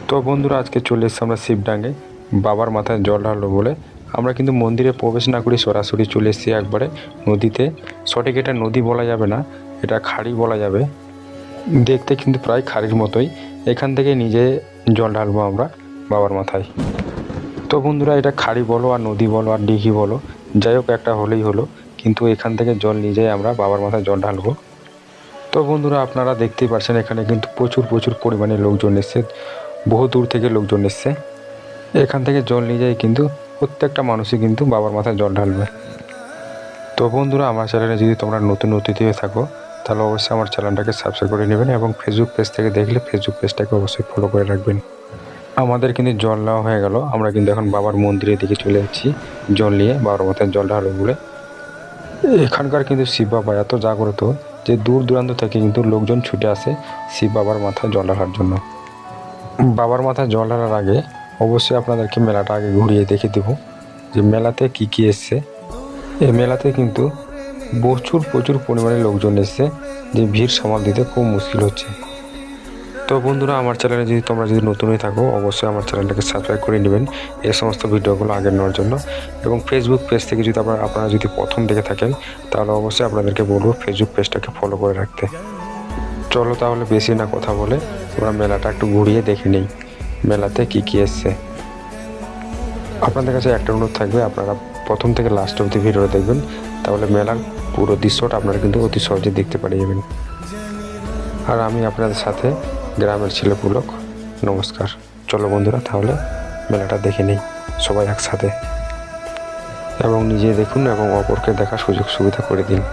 তো বন্ধুরা আজকে চলে এসেছি আমরা শিবডাঙ্গে বাবার মাথায় জল ঢালবো বলে। আমরা কিন্তু মন্দিরে প্রবেশ না করে সরাসরি চলে এসেছি একবারে নদীতে। সঠিক এটা নদী বলা যাবে না, এটা খাড়ি বলা যাবে। দেখতে কিন্তু প্রায় খাড়ির মতোই। এখান থেকে নিজে জল ঢালবো আমরা বাবার মাথায়। তো বন্ধুরা এটা খাড়ি বলো আর নদী বলো আর দিঘি বলো, যাই হোক একটা হলেই হলো, কিন্তু এখান থেকে জল নিজেই আমরা বাবার মাথায় জল ঢালবো। তো বন্ধুরা আপনারা দেখতেই পাচ্ছেন এখানে কিন্তু প্রচুর পরিমাণে লোকজন এসছে, বহু দূর থেকে লোকজন এসছে। এখান থেকে জল নিয়ে যাই কিন্তু প্রত্যেকটা মানুষই কিন্তু বাবার মাথায় জল ঢালবে। তো বন্ধুরা আমার চ্যানেলে যদি তোমরা নতুন অতিথি হয়ে থাকো তাহলে অবশ্যই আমার চ্যানেলটাকে সাবস্ক্রাইব করে নেবেন এবং ফেসবুক পেজ থেকে দেখলে ফেসবুক পেজটাকে অবশ্যই ফলো করে রাখবেন। আমাদের কিন্তু জল নেওয়া হয়ে গেল, আমরা কিন্তু এখন বাবার মন্দিরের দিকে চলে যাচ্ছি জল নিয়ে বাবার মাথায় জল ঢালবো বলে। এখানকার কিন্তু শিব বাবা এত জাগ্রত যে দূর দূরান্ত থেকে কিন্তু লোকজন ছুটে আসে শিব বাবার মাথায় জল ঢালার জন্য। বাবার মাথায় জল ঢালার আগে অবশ্যই আপনাদেরকে মেলাটা আগে ঘুরিয়ে দেখে দেবো যে মেলাতে কি এসছে। এই মেলাতে কিন্তু প্রচুর পরিমাণে লোকজন এসছে, যে ভিড় সামাল দিতে খুব মুশকিল হচ্ছে। তো বন্ধুরা আমার চ্যানেলে যদি নতুন হয়ে থাকো অবশ্যই আমার চ্যানেলটাকে সাবস্ক্রাইব করে নেবেন এই সমস্ত ভিডিওগুলো আগে নেওয়ার জন্য। এবং ফেসবুক পেজ থেকে যদি আপনারা যদি প্রথম দেখে থাকেন তাহলে অবশ্যই আপনাদেরকে বলবো ফেসবুক পেজটাকে ফলো করে রাখতে। চলো তাহলে বেশি না কথা বলে আমরা মেলাটা একটু ঘুরিয়ে দেখে নিই মেলাতে কি এসছে। আপনাদের কাছে একটা অনুরোধ থাকবে, আপনারা প্রথম থেকে লাস্ট অবধি ভিডিওটা দেখবেন, তাহলে মেলার পুরো দৃশ্যটা আপনারা কিন্তু অতি সহজে দেখতে পেরে যাবেন। আর আমি আপনাদের সাথে গ্রামের ছেলে পুলক। নমস্কার। চলো বন্ধুরা তাহলে মেলাটা দেখে নিই সবাই একসাথে, এবং নিজে দেখুন এবং অপরকে দেখার সুযোগ সুবিধা করে দিন।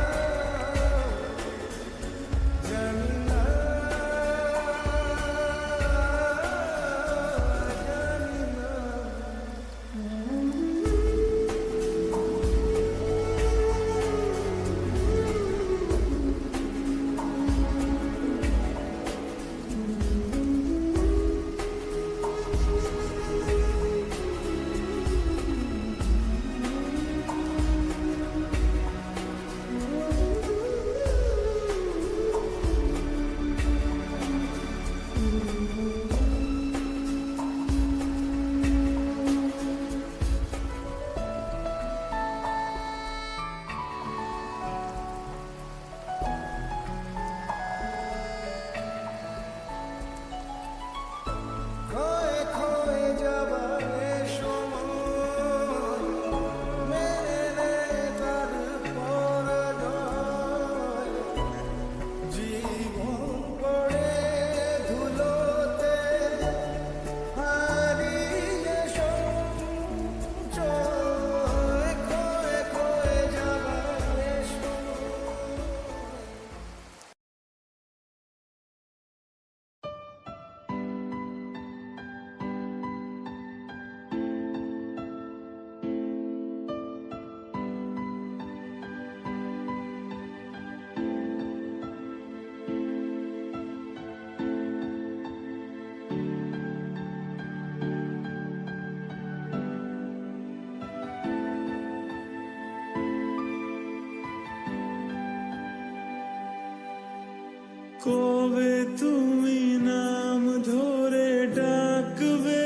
কবে তুমি নাম ধরে ডাকবে,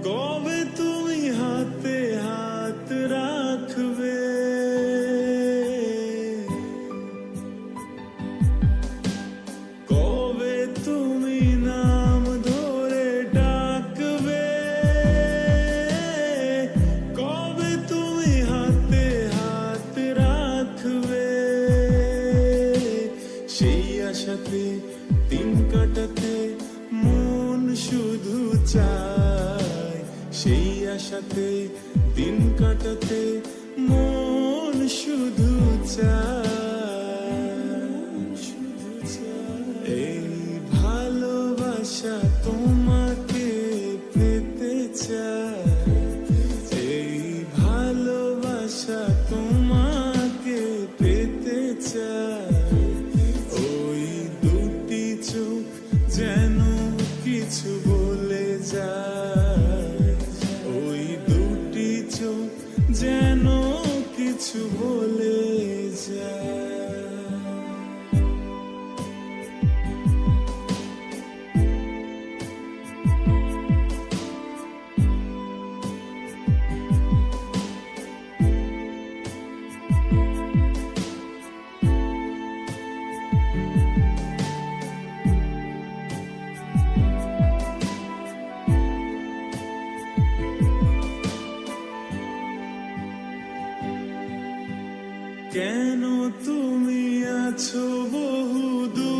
কবে তুমি হাতে হাত রাখবে, কবে তুমি নাম ধরে ডাকবে, কবে তুমি হাতে হাত রাখবে। সেই আশাতে দিন কাটাতে মন শুধু চায়, সেই আশাতে দিন কাটাতে মন শুধু চায়। এই ভালোবাসা তোমাকে পেতে চায়, এই ভালোবাসা তোমাকে পেতে চায়। যেন কিছু বলে যায়, ওই দুটি চোখ যেন কিছু বলে যায়। কেন তুমি আছো বহু দূর